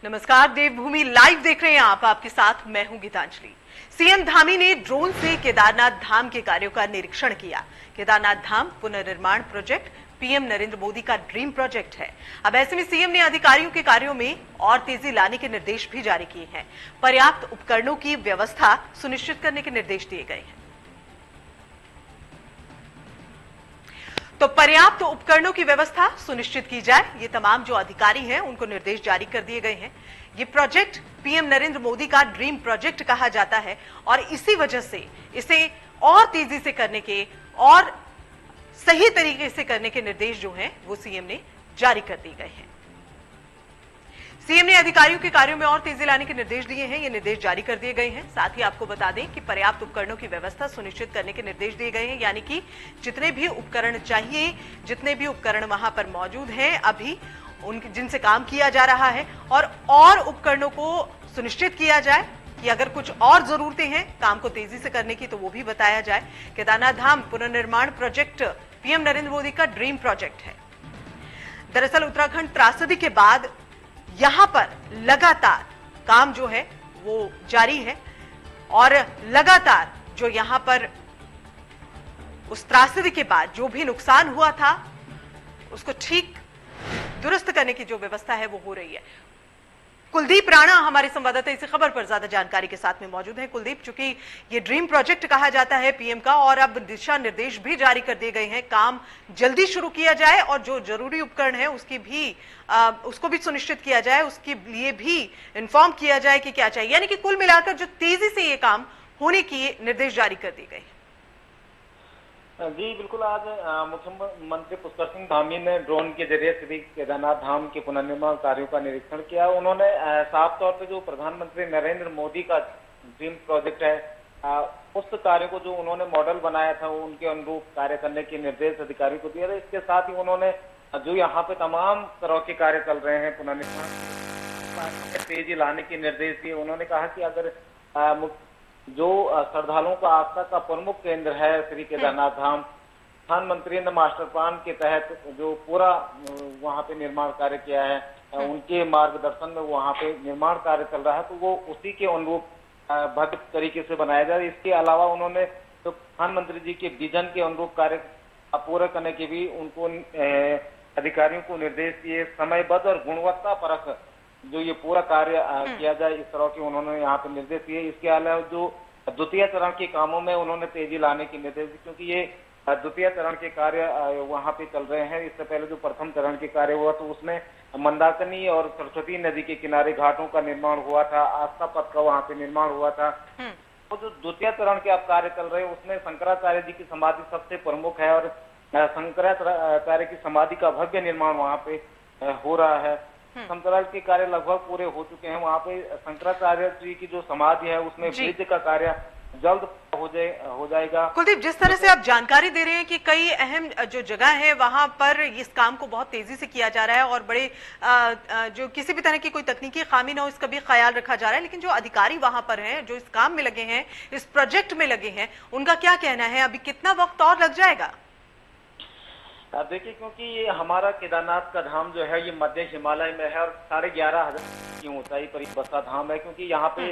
नमस्कार, देवभूमि लाइव देख रहे हैं आप। आपके साथ मैं हूं गीतांजलि। सीएम धामी ने ड्रोन से केदारनाथ धाम के कार्यों का निरीक्षण किया। केदारनाथ धाम पुनर्निर्माण प्रोजेक्ट पीएम नरेंद्र मोदी का ड्रीम प्रोजेक्ट है। अब ऐसे में सीएम ने अधिकारियों के कार्यों में और तेजी लाने के निर्देश भी जारी किए हैं। पर्याप्त उपकरणों की व्यवस्था सुनिश्चित करने के निर्देश दिए गए हैं। तो पर्याप्त उपकरणों की व्यवस्था सुनिश्चित की जाए, ये तमाम जो अधिकारी हैं उनको निर्देश जारी कर दिए गए हैं। ये प्रोजेक्ट पीएम नरेंद्र मोदी का ड्रीम प्रोजेक्ट कहा जाता है और इसी वजह से इसे और तेजी से करने के और सही तरीके से करने के निर्देश जो हैं वो सीएम ने जारी कर दिए गए हैं। सीएम ने अधिकारियों के कार्यों में और तेजी लाने के निर्देश दिए हैं। ये निर्देश जारी कर दिए गए हैं। साथ ही आपको बता दें कि पर्याप्त उपकरणों की व्यवस्था सुनिश्चित करने के निर्देश दिए गए हैं, यानी कि जितने भी उपकरण चाहिए, जितने भी उपकरण वहां पर मौजूद हैं अभी उनके जिनसे काम किया जा रहा है, और उपकरणों को सुनिश्चित किया जाए कि अगर कुछ और जरूरतें हैं काम को तेजी से करने की तो वो भी बताया जाए। केदारनाथ धाम पुनर्निर्माण प्रोजेक्ट पीएम नरेंद्र मोदी का ड्रीम प्रोजेक्ट है। दरअसल उत्तराखंड त्रासदी के बाद यहां पर लगातार काम जो है वो जारी है और लगातार जो यहां पर उस त्रासदी के बाद जो भी नुकसान हुआ था उसको ठीक दुरुस्त करने की जो व्यवस्था है वो हो रही है। कुलदीप राणा हमारे संवाददाता इसी खबर पर ज्यादा जानकारी के साथ में मौजूद हैं। कुलदीप, चूंकि ये ड्रीम प्रोजेक्ट कहा जाता है पीएम का और अब दिशा निर्देश भी जारी कर दिए गए हैं, काम जल्दी शुरू किया जाए और जो जरूरी उपकरण है उसको भी सुनिश्चित किया जाए, उसके लिए भी इन्फॉर्म किया जाए कि क्या चाहिए, यानी कि कुल मिलाकर जो तेजी से ये काम होने की निर्देश जारी कर दिए गए हैं। जी बिल्कुल। आज मुख्यमंत्री पुष्कर सिंह धामी ने ड्रोन के जरिए श्री केदारनाथ धाम के पुनर्निर्माण कार्यों का निरीक्षण किया। उन्होंने साफ तौर पे जो प्रधानमंत्री नरेंद्र मोदी का ड्रीम प्रोजेक्ट है उस कार्य को जो उन्होंने मॉडल बनाया था उनके अनुरूप कार्य करने के निर्देश अधिकारी को दिए थे। इसके साथ ही उन्होंने जो यहाँ पे तमाम तरह के कार्य चल रहे हैं पुनर्निर्माण तेजी लाने के निर्देश दिए। उन्होंने कहा कि अगर जो श्रद्धालुओं का आस्था का प्रमुख केंद्र है श्री केदारनाथ धाम, प्रधानमंत्री ने मास्टर प्लान के तहत जो पूरा वहां पे निर्माण कार्य किया है, उनके मार्गदर्शन में वहां पे निर्माण कार्य चल रहा है, तो वो उसी के अनुरूप भव्य तरीके से बनाया जाए। इसके अलावा उन्होंने तो प्रधानमंत्री जी के विजन के अनुरूप कार्य पूरा करने के भी उनको अधिकारियों को निर्देश दिए। समयबद्ध और गुणवत्ता परक जो ये पूरा कार्य किया जाए, इस तरह के उन्होंने यहाँ पे निर्देश दिए। इसके अलावा जो द्वितीय चरण के कामों में उन्होंने तेजी लाने के निर्देश दिए, क्योंकि ये द्वितीय चरण के कार्य वहाँ पे चल रहे हैं। इससे पहले जो प्रथम चरण के कार्य हुआ तो उसमें मंदाकिनी और सरस्वती नदी के किनारे घाटों का निर्माण हुआ था, आस्था पथ का वहाँ पे निर्माण हुआ था। तो जो द्वितीय चरण के अब कार्य चल रहे हैं उसमें शंकराचार्य जी की समाधि सबसे प्रमुख है और शंकराचार्य की समाधि का भव्य निर्माण वहाँ पे हो रहा है। संतराल के कार्य लगभग पूरे हो चुके हैं। वहाँ पे शंकराचार्य जी की जो समाधि है उसमें ब्रिज का कार्य जल्द हो जाएगा। कुलदीप, जिस तरह से आप जानकारी दे रहे हैं कि कई अहम जो जगह है वहां पर इस काम को बहुत तेजी से किया जा रहा है और बड़े जो किसी भी तरह की कोई तकनीकी खामी ना हो इसका भी ख्याल रखा जा रहा है, लेकिन जो अधिकारी वहां पर हैं जो इस काम में लगे हैं, इस प्रोजेक्ट में लगे हैं, उनका क्या कहना है? अभी कितना वक्त और लग जाएगा? देखिए, क्योंकि ये हमारा केदारनाथ का धाम जो है ये मध्य हिमालय में है और 11,500 की ऊंचाई पर बसा धाम है। क्योंकि यहाँ पे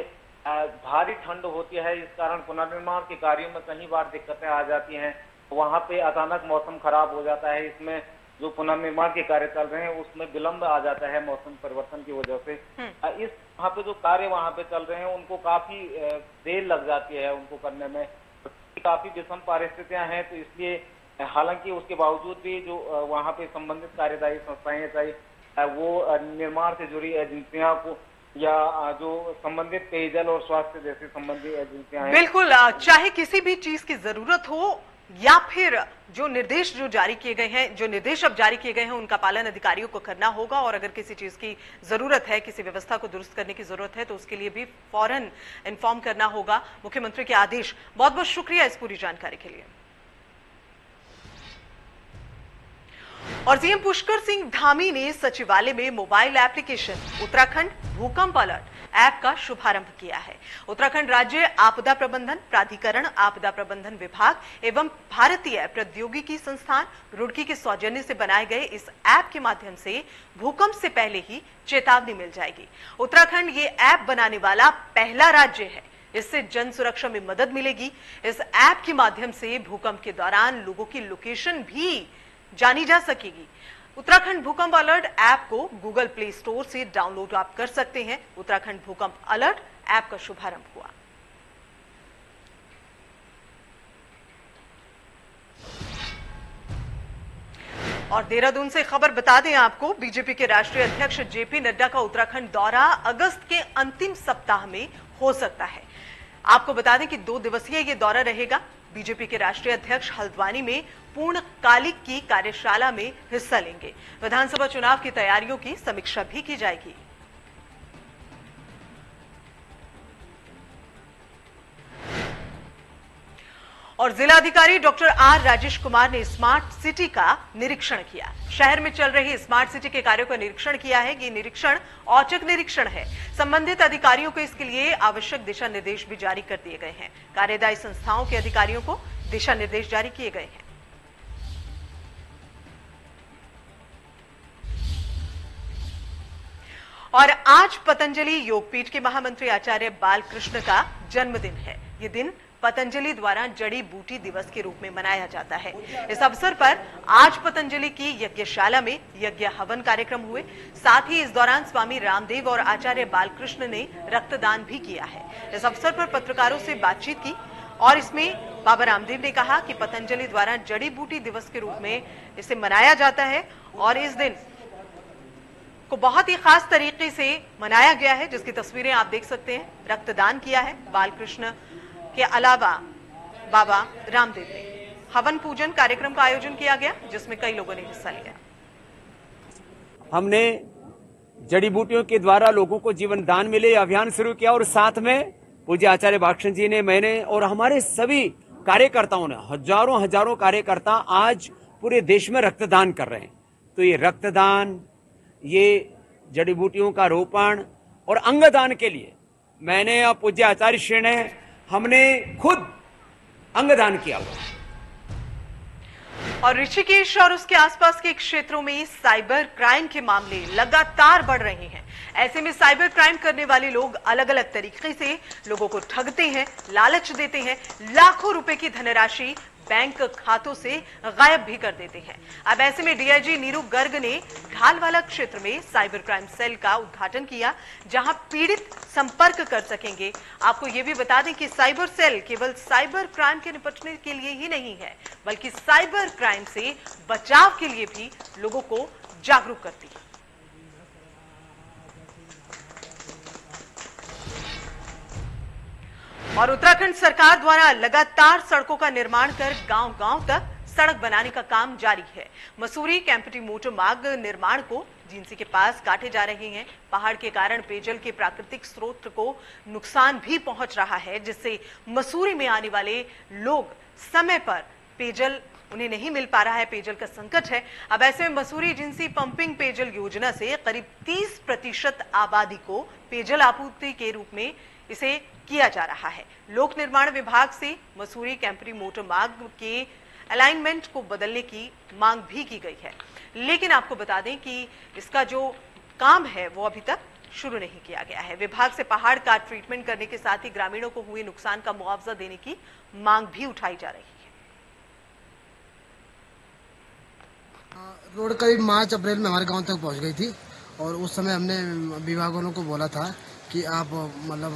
भारी ठंड होती है, इस कारण पुनर्निर्माण के कार्यों में कई बार दिक्कतें आ जाती हैं। वहाँ पे अचानक मौसम खराब हो जाता है। इसमें जो पुनर्निर्माण के कार्य चल रहे हैं उसमें विलंब आ जाता है मौसम परिवर्तन की वजह से। इस वहाँ पे जो कार्य वहाँ पे चल रहे हैं उनको काफी देर लग जाती है उनको करने में, काफी विषम परिस्थितियां हैं। तो इसलिए हालांकि उसके बावजूद भी जो वहाँ पे संबंधित कार्यदायी संस्थाएं चाहे वो निर्माण से जुड़ी एजेंसियां को या जो संबंधित पेयजल और स्वास्थ्य जैसे संबंधित एजेंसियां हैं, बिल्कुल, चाहे किसी भी चीज की जरूरत हो या फिर जो निर्देश जो जारी किए गए हैं, जो निर्देश अब जारी किए गए हैं उनका पालन अधिकारियों को करना होगा। और अगर किसी चीज की जरूरत है, किसी व्यवस्था को दुरुस्त करने की जरूरत है तो उसके लिए भी फौरन इन्फॉर्म करना होगा। मुख्यमंत्री के आदेश। बहुत बहुत शुक्रिया इस पूरी जानकारी के लिए। और सीएम पुष्कर सिंह धामी ने सचिवालय में मोबाइल एप्लीकेशन उत्तराखंड भूकंप अलर्ट ऐप का शुभारंभ किया है। उत्तराखंड राज्य आपदा प्रबंधन प्राधिकरण, आपदा प्रबंधन विभाग एवं भारतीय प्रौद्योगिकी संस्थान रुड़की के सौजन्य से बनाए गए इस ऐप के माध्यम से भूकंप से पहले ही चेतावनी मिल जाएगी। उत्तराखंड ये ऐप बनाने वाला पहला राज्य है। इससे जन सुरक्षा में मदद मिलेगी। इस ऐप के माध्यम से भूकंप के दौरान लोगों की लोकेशन भी जानी जा सकेगी। उत्तराखंड भूकंप अलर्ट ऐप को गूगल प्ले स्टोर से डाउनलोड आप कर सकते हैं। उत्तराखंड भूकंप अलर्ट ऐप का शुभारंभ हुआ। और देहरादून से खबर बता दें आपको, बीजेपी के राष्ट्रीय अध्यक्ष जेपी नड्डा का उत्तराखंड दौरा अगस्त के अंतिम सप्ताह में हो सकता है। आपको बता दें कि 2 दिवसीय ये दौरा रहेगा। बीजेपी के राष्ट्रीय अध्यक्ष हल्द्वानी में पूर्णकालिक की कार्यशाला में हिस्सा लेंगे। विधानसभा चुनाव की तैयारियों की समीक्षा भी की जाएगी। और जिलाधिकारी डॉक्टर आर राजेश कुमार ने स्मार्ट सिटी का निरीक्षण किया। शहर में चल रही स्मार्ट सिटी के कार्यों का निरीक्षण किया है। ये निरीक्षण औचक निरीक्षण है। संबंधित अधिकारियों को इसके लिए आवश्यक दिशा निर्देश भी जारी कर दिए गए हैं। कार्यदायी संस्थाओं के अधिकारियों को दिशा निर्देश जारी किए गए हैं। और आज पतंजलि योगपीठ के महामंत्री आचार्य बालकृष्ण का जन्मदिन है। ये दिन पतंजलि द्वारा जड़ी बूटी दिवस के रूप में मनाया जाता है। इस अवसर पर आज पतंजलि की यज्ञशाला में यज्ञ हवन कार्यक्रम हुए। साथ ही इस दौरान स्वामी रामदेव और आचार्य बालकृष्ण ने रक्तदान भी किया है। इस अवसर पर पत्रकारों से बातचीत की और इसमें बाबा रामदेव ने कहा कि पतंजलि द्वारा जड़ी बूटी दिवस के रूप में इसे मनाया जाता है और इस दिन को बहुत ही खास तरीके से मनाया गया है, जिसकी तस्वीरें आप देख सकते हैं। रक्तदान किया है बालकृष्ण के अलावा बाबा रामदेव ने। हवन पूजन कार्यक्रम का आयोजन किया गया जिसमें कई लोगों ने हिस्सा लिया। हमने जड़ी बूटियों के द्वारा लोगों को जीवन दान मिले अभियान शुरू किया और साथ में पूज्य आचार्य बालकृष्ण जी ने, मैंने और हमारे सभी कार्यकर्ताओं ने, हजारों कार्यकर्ता आज पूरे देश में रक्तदान कर रहे हैं। तो ये रक्तदान, ये जड़ी बूटियों का रोपण और अंगदान के लिए मैंने और पूज्य आचार्य श्री ने, हमने खुद अंगदान किया हुआ। और ऋषिकेश और उसके आसपास के क्षेत्रों में साइबर क्राइम के मामले लगातार बढ़ रहे हैं। ऐसे में साइबर क्राइम करने वाले लोग अलग अलग तरीके से लोगों को ठगते हैं, लालच देते हैं, लाखों रुपए की धनराशि बैंक खातों से गायब भी कर देते हैं। अब ऐसे में डीआईजी नीरू गर्ग ने ढालवाला क्षेत्र में साइबर क्राइम सेल का उद्घाटन किया, जहां पीड़ित संपर्क कर सकेंगे। आपको यह भी बता दें कि साइबर सेल केवल साइबर क्राइम के निपटने के लिए ही नहीं है, बल्कि साइबर क्राइम से बचाव के लिए भी लोगों को जागरूक करती है। और उत्तराखंड सरकार द्वारा लगातार सड़कों का निर्माण कर गांव-गांव तक सड़क बनाने का काम जारी है। मसूरी कैंपटी मोटर मार्ग निर्माण को जिंसी के पास काटे जा रहे हैं। पहाड़ के कारण पेयजल के प्राकृतिक स्रोत को नुकसान भी पहुंच रहा है, जिससे मसूरी में आने वाले लोग समय पर पेयजल उन्हें नहीं मिल पा रहा है। पेयजल का संकट है। अब ऐसे में मसूरी जिंसी पंपिंग पेयजल योजना से करीब 30% आबादी को पेयजल आपूर्ति के रूप में इसे किया जा रहा है। लोक निर्माण विभाग से मसूरी कैंपटी मोटर मार्ग के अलाइनमेंट को बदलने की मांग भी की गई है, लेकिन आपको बता दें कि इसका जो काम है वो अभी तक शुरू नहीं किया गया है। विभाग से पहाड़ का ट्रीटमेंट करने के साथ ही ग्रामीणों को हुए नुकसान का मुआवजा देने की मांग भी उठाई जा रही है। रोड करीब मार्च अप्रैल में हमारे गांव तक पहुंच गई थी और उस समय हमने विभाग वालों को बोला था कि आप मतलब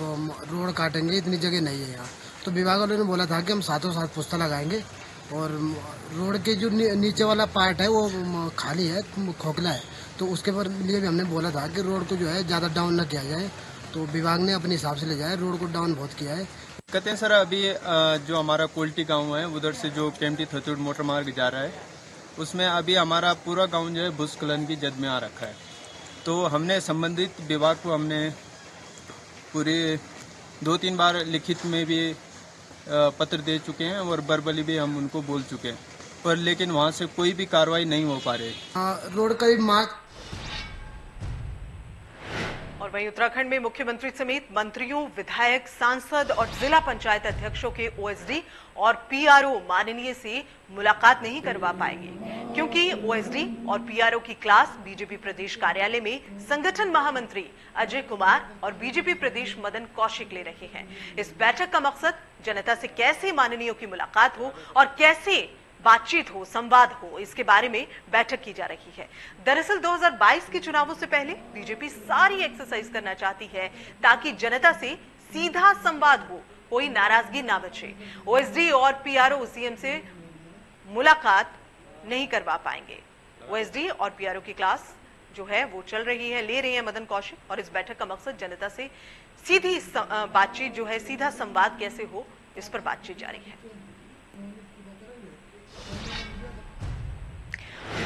रोड काटेंगे, इतनी जगह नहीं है यहाँ। तो विभाग वालों ने बोला था कि हम साथों साथ पुस्ता लगाएंगे और रोड के जो नीचे वाला पार्ट है वो खाली है, खोखला है, तो उसके पर लिए भी हमने बोला था कि रोड को जो है ज़्यादा डाउन न किया जाए। तो विभाग ने अपने हिसाब से ले जाए, रोड को डाउन बहुत किया है। कहते हैं सर, अभी जो हमारा कोल्टी गाँव है उधर से जो कैंपटी थतुड़ मोटर मार्ग जा रहा है, उसमें अभी हमारा पूरा गाँव जो है भूस्खलन की जद में आ रखा है। तो हमने संबंधित विभाग को हमने पूरे 2-3 बार लिखित में भी पत्र दे चुके हैं और वर्बली भी हम उनको बोल चुके हैं, पर लेकिन वहां से कोई भी कार्रवाई नहीं हो पा रही। रोड करीब और वहीं उत्तराखंड में मुख्यमंत्री समेत मंत्रियों, विधायक, सांसद और जिला पंचायत अध्यक्षों के ओएसडी और पीआरओ माननीय से मुलाकात नहीं करवा पाएंगे, क्योंकि ओएसडी और पीआरओ की क्लास बीजेपी प्रदेश कार्यालय में संगठन महामंत्री अजय कुमार और बीजेपी प्रदेश मदन कौशिक ले रहे हैं। इस बैठक का मकसद जनता से कैसे माननीयों की मुलाकात हो और कैसे बातचीत हो, संवाद हो, इसके बारे में बैठक की जा रही है। दरअसल 2022 के चुनावों से पहले बीजेपी सारी एक्सरसाइज करना चाहती है ताकि जनता से सीधा संवाद हो, कोई नाराजगी ना बचे। ओएसडी और पीआरओ सीएम से मुलाकात नहीं करवा पाएंगे। ओएसडी और पीआरओ की क्लास जो है वो चल रही है, ले रहे हैं मदन कौशिक, और इस बैठक का मकसद जनता से सीधी बातचीत जो है, सीधा संवाद कैसे हो, इस पर बातचीत जारी है।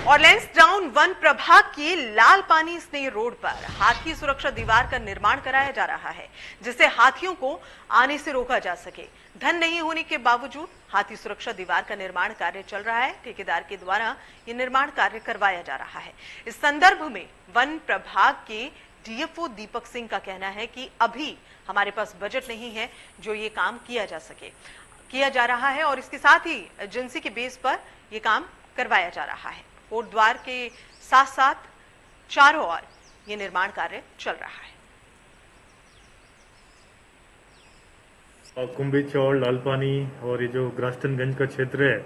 और लैंसडाउन वन प्रभाग के लाल पानी स्नेह रोड पर हाथी सुरक्षा दीवार का निर्माण कराया जा रहा है, जिससे हाथियों को आने से रोका जा सके। धन नहीं होने के बावजूद हाथी सुरक्षा दीवार का निर्माण कार्य चल रहा है। ठेकेदार के द्वारा यह निर्माण कार्य करवाया जा रहा है। इस संदर्भ में वन प्रभाग के डीएफओ दीपक सिंह का कहना है कि अभी हमारे पास बजट नहीं है जो ये काम किया जा रहा है, और इसके साथ ही एजेंसी के बेस पर यह काम करवाया जा रहा है। कोट द्वार के साथ साथ चारों ओर ये निर्माण कार्य चल रहा है। कुंभी चौड़, लालपानी और ये जो ग्रास्टनगंज का क्षेत्र है,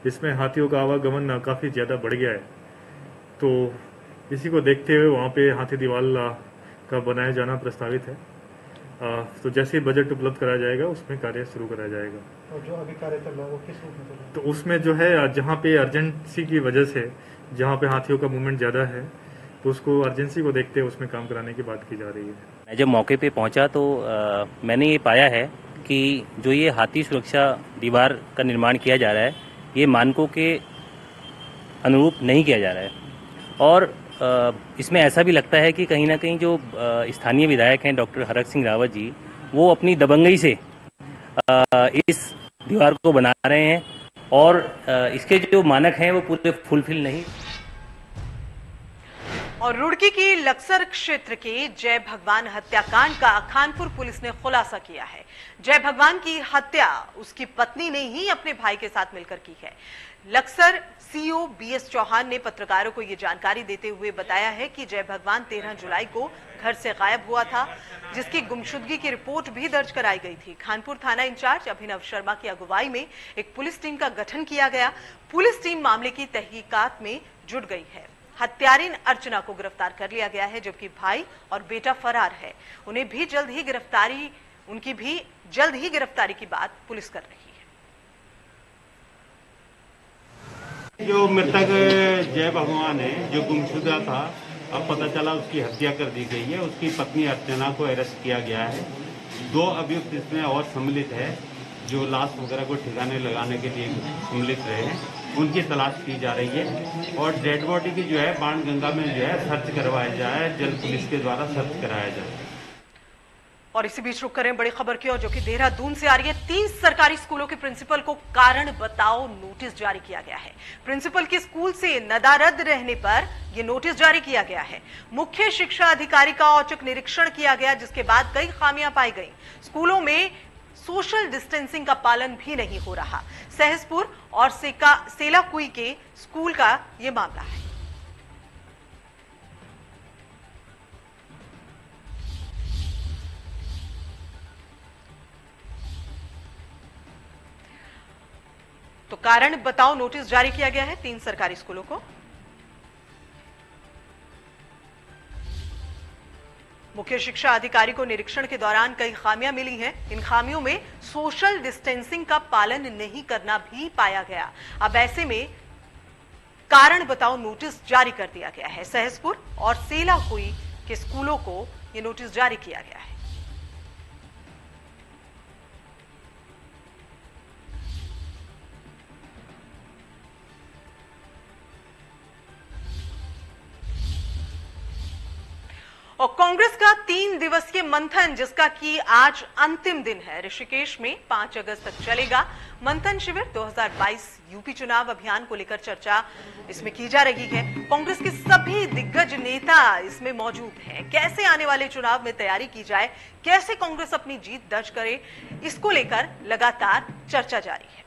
इसमें हाथियों का आवागमन काफी ज्यादा बढ़ गया है। तो इसी को देखते हुए वहाँ पे हाथी दीवार का बनाया जाना प्रस्तावित है। तो जैसे ही बजट उपलब्ध कराया जाएगा उसमें कार्य शुरू कराया जाएगा। और जो अभी कार्य चल रहा है वो किस रूप में चल रहा है? तो उसमें जो है जहाँ पे अर्जेंसी की वजह से जहाँ पे हाथियों का मूवमेंट ज्यादा है, तो उसको अर्जेंसी को देखते हुए उसमें काम कराने की बात की जा रही है। मैं जब मौके पे पहुंचा तो मैंने ये पाया है कि जो ये हाथी सुरक्षा दीवार का निर्माण किया जा रहा है, ये मानकों के अनुरूप नहीं किया जा रहा है। और इसमें ऐसा भी लगता है कि कहीं ना कहीं जो स्थानीय विधायक हैं डॉक्टर हरक सिंह रावत जी, वो अपनी दबंगई से इस दीवार को बना रहे हैं और इसके जो मानक हैं वो पूरे फुलफिल नहीं। और रुड़की की लक्सर क्षेत्र के जय भगवान हत्याकांड का खानपुर पुलिस ने खुलासा किया है। जय भगवान की हत्या उसकी पत्नी ने ही अपने भाई के साथ मिलकर की है। लक्सर सीओ बीएस चौहान ने पत्रकारों को यह जानकारी देते हुए बताया है कि जय भगवान 13 जुलाई को घर से गायब हुआ था, जिसकी गुमशुदगी की रिपोर्ट भी दर्ज कराई गई थी। खानपुर थाना इंचार्ज अभिनव शर्मा की अगुवाई में एक पुलिस टीम का गठन किया गया। पुलिस टीम मामले की तहकीकात में जुट गई है। हत्यारिन अर्चना को गिरफ्तार कर लिया गया है, जबकि भाई और बेटा फरार है। उनकी भी जल्द ही गिरफ्तारी की बात पुलिस कर रही है। जो मृतक जय भगवान है, जो गुमशुदा था, अब पता चला उसकी हत्या कर दी गई है। उसकी पत्नी अर्चना को अरेस्ट किया गया है। 2 अभियुक्त इसमें और सम्मिलित है, जो लाश वगैरह को ठिकाने लगाने के लिए सम्मिलित रहे हैं, उनकी तलाश की जा रही है। और डेड बॉडी की जो है बाणगंगा में जो है सर्च करवाया जाए, जल्द पुलिस के द्वारा सर्च कराया जाए। और इसी बीच रुक करें बड़ी खबर की ओर, जो कि देहरादून से आ रही है। 3 सरकारी स्कूलों के प्रिंसिपल को कारण बताओ नोटिस जारी किया गया है। प्रिंसिपल के स्कूल से नदारद रहने पर यह नोटिस जारी किया गया है। मुख्य शिक्षा अधिकारी का औचक निरीक्षण किया गया, जिसके बाद कई खामियां पाई गई। स्कूलों में सोशल डिस्टेंसिंग का पालन भी नहीं हो रहा। सहसपुर और सेलाकुई के स्कूल का यह मामला है। तो कारण बताओ नोटिस जारी किया गया है 3 सरकारी स्कूलों को। मुख्य शिक्षा अधिकारी को निरीक्षण के दौरान कई खामियां मिली हैं। इन खामियों में सोशल डिस्टेंसिंग का पालन नहीं करना भी पाया गया। अब ऐसे में कारण बताओ नोटिस जारी कर दिया गया है। सहसपुर और सेलाकुई के स्कूलों को यह नोटिस जारी किया गया है। और कांग्रेस का 3 दिवसीय मंथन, जिसका कि आज अंतिम दिन है, ऋषिकेश में 5 अगस्त तक चलेगा। मंथन शिविर 2022 यूपी चुनाव अभियान को लेकर चर्चा इसमें की जा रही है। कांग्रेस के सभी दिग्गज नेता इसमें मौजूद हैं। कैसे आने वाले चुनाव में तैयारी की जाए, कैसे कांग्रेस अपनी जीत दर्ज करे, इसको लेकर लगातार चर्चा जारी है।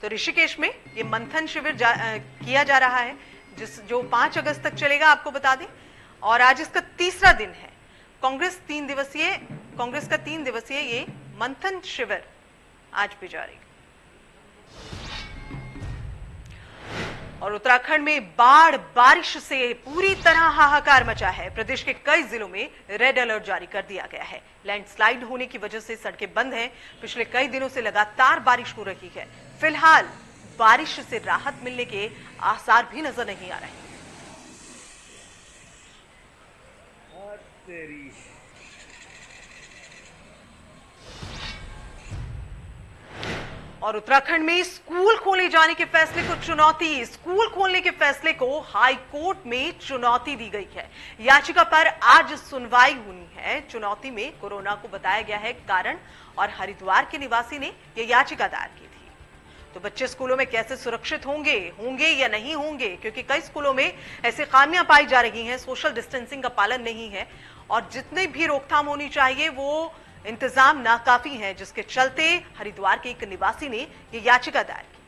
तो ऋषिकेश में ये मंथन शिविर किया जा रहा है, जो 5 अगस्त तक चलेगा, आपको बता दें। और आज इसका तीसरा दिन है। कांग्रेस का 3 दिवसीय ये मंथन शिविर आज भी जारी। और उत्तराखंड में बारिश से पूरी तरह हाहाकार मचा है। प्रदेश के कई जिलों में रेड अलर्ट जारी कर दिया गया है। लैंडस्लाइड होने की वजह से सड़कें बंद हैं। पिछले कई दिनों से लगातार बारिश हो रही है। फिलहाल बारिश से राहत मिलने के आसार भी नजर नहीं आ रहे। और उत्तराखंड में स्कूल खोले जाने के फैसले को चुनौती। स्कूल खोलने के फैसले को हाई कोर्ट में चुनौती दी गई है। याचिका पर आज सुनवाई होनी है। चुनौती में कोरोना को बताया गया है कारण, और हरिद्वार के निवासी ने यह याचिका दायर की थी। तो बच्चे स्कूलों में कैसे सुरक्षित होंगे या नहीं होंगे, क्योंकि कई स्कूलों में ऐसी खामियां पाई जा रही हैं। सोशल डिस्टेंसिंग का पालन नहीं है और जितनी भी रोकथाम होनी चाहिए वो इंतजाम नाकाफी है, जिसके चलते हरिद्वार के एक निवासी ने यह याचिका दायर की।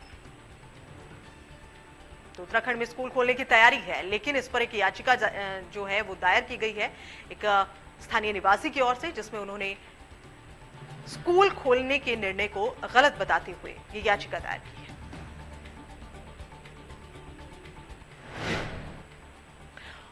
तो उत्तराखंड में स्कूल खोलने की तैयारी है, लेकिन इस पर एक याचिका जो है वो दायर की गई है एक स्थानीय निवासी की ओर से, जिसमें उन्होंने स्कूल खोलने के निर्णय को गलत बताते हुए ये याचिका दायर की है।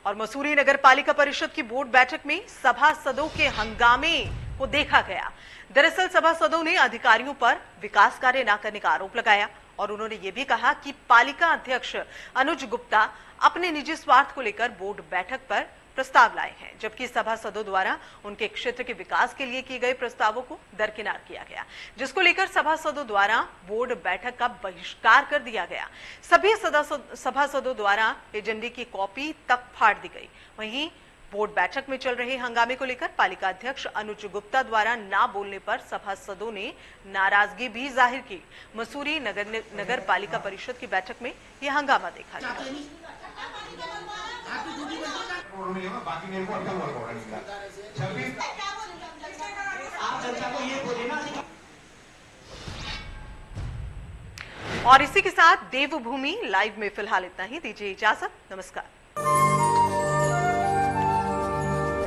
और मसूरी नगर पालिका परिषद की बोर्ड बैठक में सभासदों के हंगामे को देखा गया। दरअसल सभासदों ने अधिकारियों पर विकास कार्य न करने का आरोप लगाया और उन्होंने ये भी कहा कि पालिका अध्यक्ष अनुज गुप्ता अपने निजी स्वार्थ को लेकर बोर्ड बैठक पर प्रस्ताव लाए हैं, जबकि सभासदों द्वारा उनके क्षेत्र के विकास के लिए किए गए प्रस्तावों को दरकिनार किया गया, जिसको लेकर सभासदों द्वारा बोर्ड बैठक का बहिष्कार कर दिया गया। सभी सभासदों द्वारा एजेंडे की कॉपी तक फाड़ दी गई। वहीं बोर्ड बैठक में चल रहे हंगामे को लेकर पालिका अध्यक्ष अनुज गुप्ता द्वारा ना बोलने पर सभासदों ने नाराजगी भी जाहिर की। मसूरी नगर पालिका परिषद की बैठक में यह हंगामा देखा गया। और इसी के साथ देवभूमि लाइव में फिलहाल इतना ही। दीजिए इजाजत, नमस्कार।